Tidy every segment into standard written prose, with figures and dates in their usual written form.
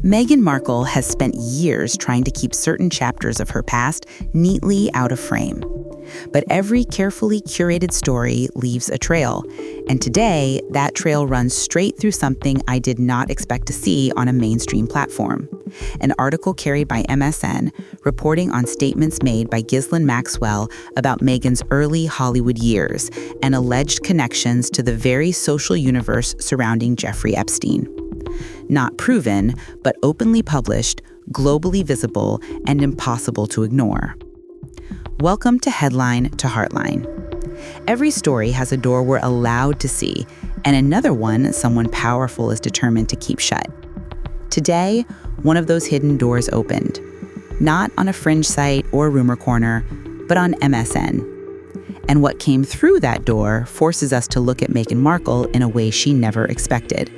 Meghan Markle has spent years trying to keep certain chapters of her past neatly out of frame. But every carefully curated story leaves a trail, and today that trail runs straight through something I did not expect to see on a mainstream platform. An article carried by MSN reporting on statements made by Ghislaine Maxwell about Meghan's early Hollywood years and alleged connections to the very social universe surrounding Jeffrey Epstein. Not proven, but openly published, globally visible, and impossible to ignore. Welcome to Headline to Heartline. Every story has a door we're allowed to see, and another one someone powerful is determined to keep shut. Today, one of those hidden doors opened. Not on a fringe site or rumor corner, but on MSN. And what came through that door forces us to look at Meghan Markle in a way she never expected.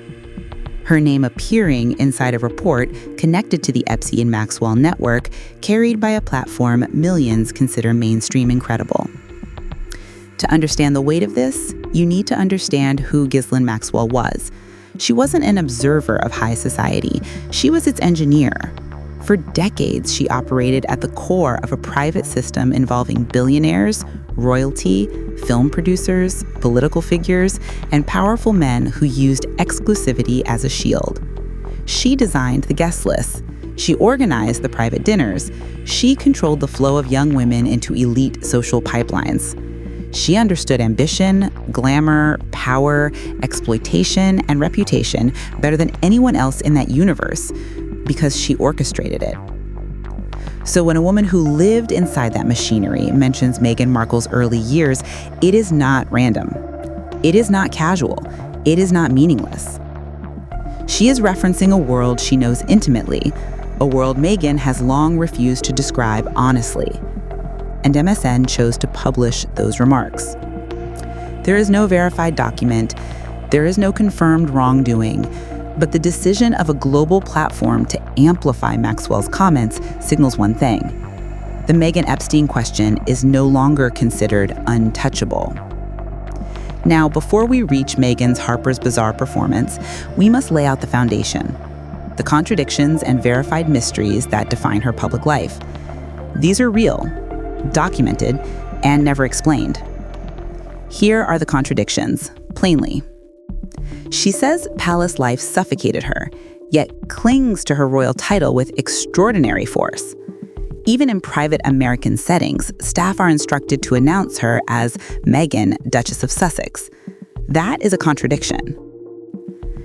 Her name appearing inside a report connected to the Epstein and Maxwell network carried by a platform millions consider mainstream and credible. To understand the weight of this, you need to understand who Ghislaine Maxwell was. She wasn't an observer of high society. She was its engineer. For decades, she operated at the core of a private system involving billionaires, royalty, film producers, political figures, and powerful men who used exclusivity as a shield. She designed the guest lists. She organized the private dinners. She controlled the flow of young women into elite social pipelines. She understood ambition, glamour, power, exploitation, and reputation better than anyone else in that universe because she orchestrated it. So when a woman who lived inside that machinery mentions Meghan Markle's early years, it is not random. It is not casual. It is not meaningless. She is referencing a world she knows intimately, a world Meghan has long refused to describe honestly. And MSN chose to publish those remarks. There is no verified document. There is no confirmed wrongdoing. But the decision of a global platform to amplify Maxwell's comments signals one thing. The Meghan Epstein question is no longer considered untouchable. Now, before we reach Meghan's Harper's Bazaar performance, we must lay out the foundation, the contradictions and verified mysteries that define her public life. These are real, documented, and never explained. Here are the contradictions, plainly. She says palace life suffocated her, yet clings to her royal title with extraordinary force. Even in private American settings, staff are instructed to announce her as Meghan, Duchess of Sussex. That is a contradiction.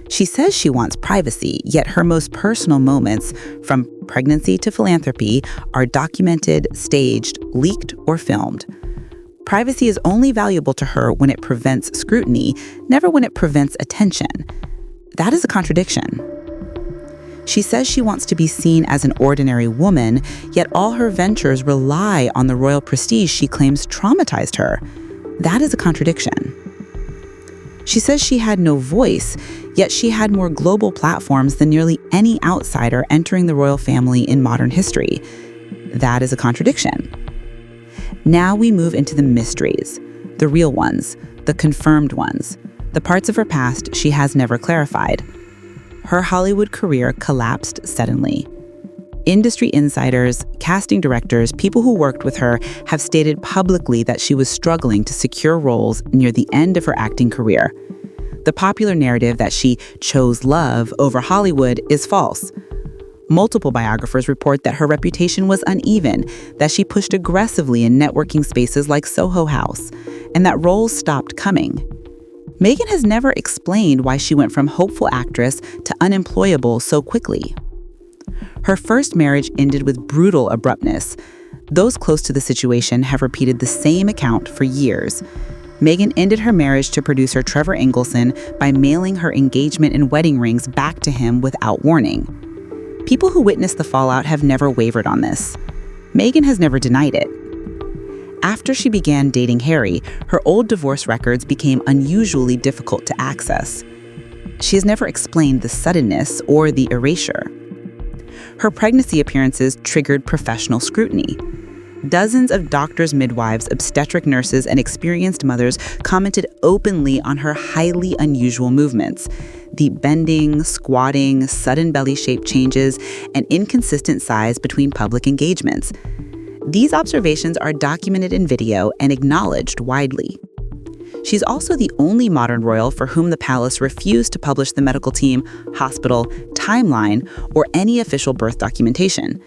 She says she wants privacy, yet her most personal moments, from pregnancy to philanthropy, are documented, staged, leaked, or filmed. Privacy is only valuable to her when it prevents scrutiny, never when it prevents attention. That is a contradiction. She says she wants to be seen as an ordinary woman, yet all her ventures rely on the royal prestige she claims traumatized her. That is a contradiction. She says she had no voice, yet she had more global platforms than nearly any outsider entering the royal family in modern history. That is a contradiction. Now we move into the mysteries, the real ones, the confirmed ones, the parts of her past she has never clarified. Her Hollywood career collapsed suddenly. Industry insiders, casting directors, people who worked with her have stated publicly that she was struggling to secure roles near the end of her acting career. The popular narrative that she chose love over Hollywood is false. Multiple biographers report that her reputation was uneven, that she pushed aggressively in networking spaces like Soho House, and that roles stopped coming. Meghan has never explained why she went from hopeful actress to unemployable so quickly. Her first marriage ended with brutal abruptness. Those close to the situation have repeated the same account for years. Meghan ended her marriage to producer Trevor Engelson by mailing her engagement and wedding rings back to him without warning. People who witnessed the fallout have never wavered on this. Meghan has never denied it. After she began dating Harry, her old divorce records became unusually difficult to access. She has never explained the suddenness or the erasure. Her pregnancy appearances triggered professional scrutiny. Dozens of doctors, midwives, obstetric nurses, and experienced mothers commented openly on her highly unusual movements. The bending, squatting, sudden belly shape changes, and inconsistent size between public engagements. These observations are documented in video and acknowledged widely. She's also the only modern royal for whom the palace refused to publish the medical team, hospital, timeline, or any official birth documentation.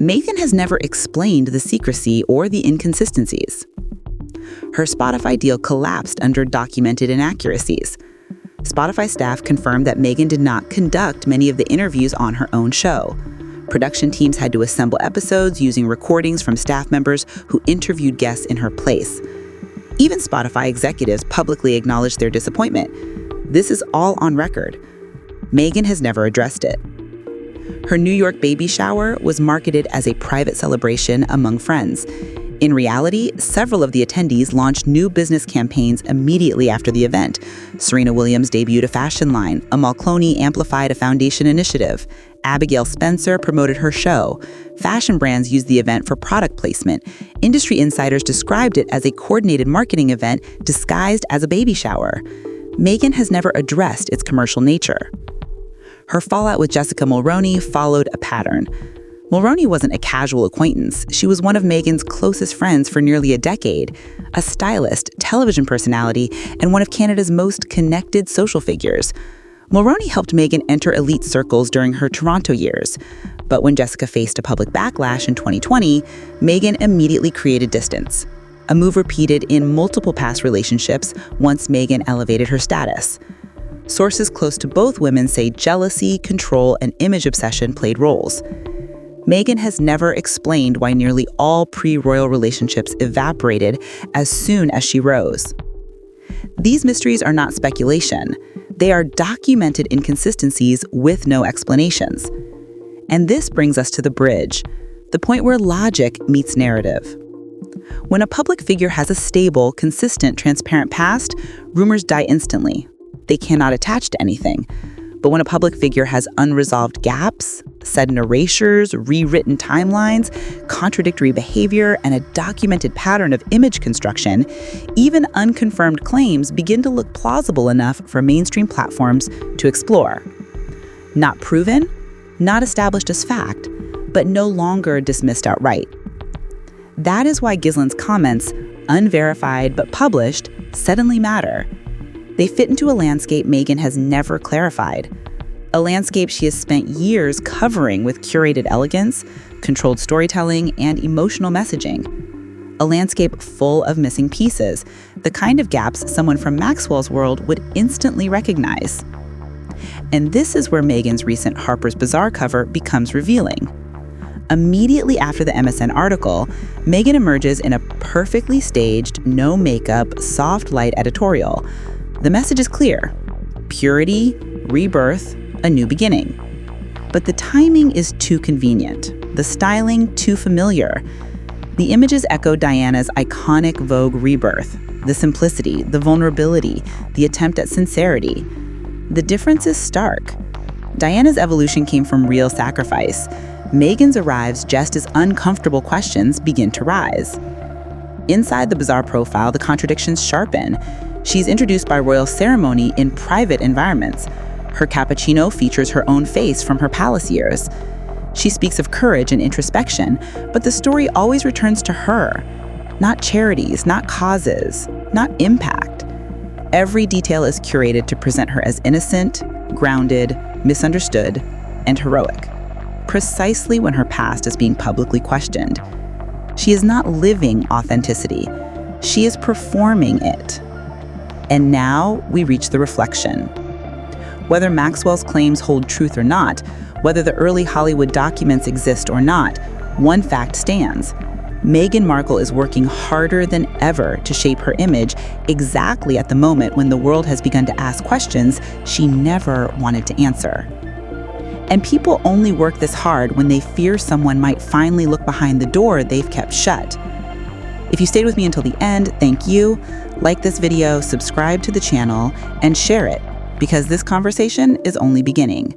Meghan has never explained the secrecy or the inconsistencies. Her Spotify deal collapsed under documented inaccuracies. Spotify staff confirmed that Meghan did not conduct many of the interviews on her own show. Production teams had to assemble episodes using recordings from staff members who interviewed guests in her place. Even Spotify executives publicly acknowledged their disappointment. This is all on record. Meghan has never addressed it. Her New York baby shower was marketed as a private celebration among friends. In reality, several of the attendees launched new business campaigns immediately after the event. Serena Williams debuted a fashion line. Amal Clooney amplified a foundation initiative. Abigail Spencer promoted her show. Fashion brands used the event for product placement. Industry insiders described it as a coordinated marketing event disguised as a baby shower. Meghan has never addressed its commercial nature. Her fallout with Jessica Mulroney followed a pattern. Mulroney wasn't a casual acquaintance. She was one of Meghan's closest friends for nearly a decade, a stylist, television personality, and one of Canada's most connected social figures. Mulroney helped Meghan enter elite circles during her Toronto years. But when Jessica faced a public backlash in 2020, Meghan immediately created distance, a move repeated in multiple past relationships once Meghan elevated her status. Sources close to both women say jealousy, control, and image obsession played roles. Meghan has never explained why nearly all pre-royal relationships evaporated as soon as she rose. These mysteries are not speculation. They are documented inconsistencies with no explanations. And this brings us to the bridge, the point where logic meets narrative. When a public figure has a stable, consistent, transparent past, rumors die instantly. They cannot attach to anything. But when a public figure has unresolved gaps, sudden erasures, rewritten timelines, contradictory behavior, and a documented pattern of image construction, even unconfirmed claims begin to look plausible enough for mainstream platforms to explore. Not proven, not established as fact, but no longer dismissed outright. That is why Ghislaine's comments, unverified but published, suddenly matter. They fit into a landscape Meghan has never clarified, a landscape she has spent years covering with curated elegance, controlled storytelling, and emotional messaging. A landscape full of missing pieces, the kind of gaps someone from Maxwell's world would instantly recognize. And this is where Meghan's recent Harper's Bazaar cover becomes revealing. Immediately after the MSN article, Meghan emerges in a perfectly staged, no makeup, soft light editorial. The message is clear: purity, rebirth, a new beginning. But the timing is too convenient, the styling too familiar. The images echo Diana's iconic Vogue rebirth, the simplicity, the vulnerability, the attempt at sincerity. The difference is stark. Diana's evolution came from real sacrifice. Meghan's arrives just as uncomfortable questions begin to rise. Inside the Bazaar profile, the contradictions sharpen. She's introduced by royal ceremony in private environments. Her cappuccino features her own face from her palace years. She speaks of courage and introspection, but the story always returns to her. Not charities, not causes, not impact. Every detail is curated to present her as innocent, grounded, misunderstood, and heroic, precisely when her past is being publicly questioned. She is not living authenticity. She is performing it. And now we reach the reflection. Whether Maxwell's claims hold truth or not, whether the early Hollywood documents exist or not, one fact stands. Meghan Markle is working harder than ever to shape her image exactly at the moment when the world has begun to ask questions she never wanted to answer. And people only work this hard when they fear someone might finally look behind the door they've kept shut. If you stayed with me until the end, thank you. Like this video, subscribe to the channel, and share it, because this conversation is only beginning.